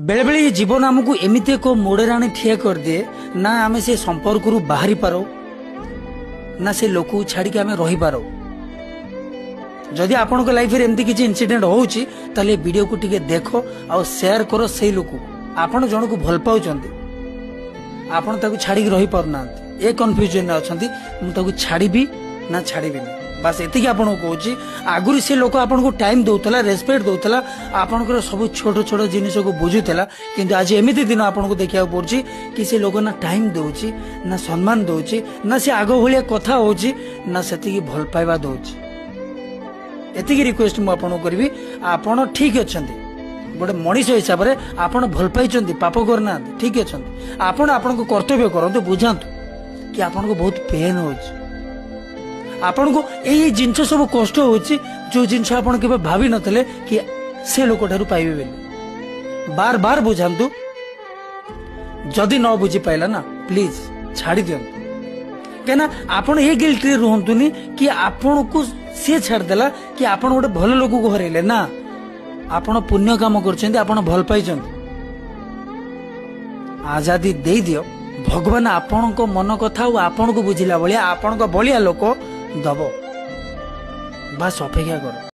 बेले बेले ये जीवन आमको एमती एक मोड़े आनी ठिया कर दिए ना आम से संपर्क रु बाहरी पारो ना से लोक छाड़ी आम रही पारो। जदि आपण लाइफ में एमती किसी इनसीडेंट होउची ताले वीडियो को टिके देखो और शेयर करो से लोक आपण जन को भल पाउचंती आपण ताकू छाड़ी रही पारना ए कन्फ्यूजन अच्छी मुझे छाड़ी ना छाड़ी बस एतिक आपन कहूँ आगुरी से लोक आपन को टाइम दौला रेस्पेक्ट दौला आपनकर सब छोट छोट जिनिस को बुझुला किंतु आज एमती दिन आपन को देखा पड़ी कि से लोक ना टाइम दौची ना सम्मान दौची ना से आग भाया कथा होची ना से भल पाइबा दौची। एतिक रिक्वेस्ट मुझे करी आपड़ ठीक अच्छा गोटे मनीष हिसाब से आपड़ भल पाई पाप करना ठीक अच्छा आपड़ आपण कर्तव्य करूँ बुझातु कि आपन को बहुत पेन हो आपन को यही जिनस सब कष्ट होची जो जिनस आपन के भावी नथले कि से लोक ठारू पाइबे बेली बार बार बुझातु जदि न बुझी पाइला ना प्लीज छाड़ी दियंतु कहना आपन ये गिल्ट रे रुहंतुनी कि आपन को से छाड़ देला कि आपन गोटे भल लोक को हरैले ना आपन पुण्य काम करछन्ती आपन भल पाइछन्ती आजादी दे दियो भगवान आपण को मन कथा आपण को बुझिला भलिया आपण को बलिया लोक दबो बस अपेक्षा करो।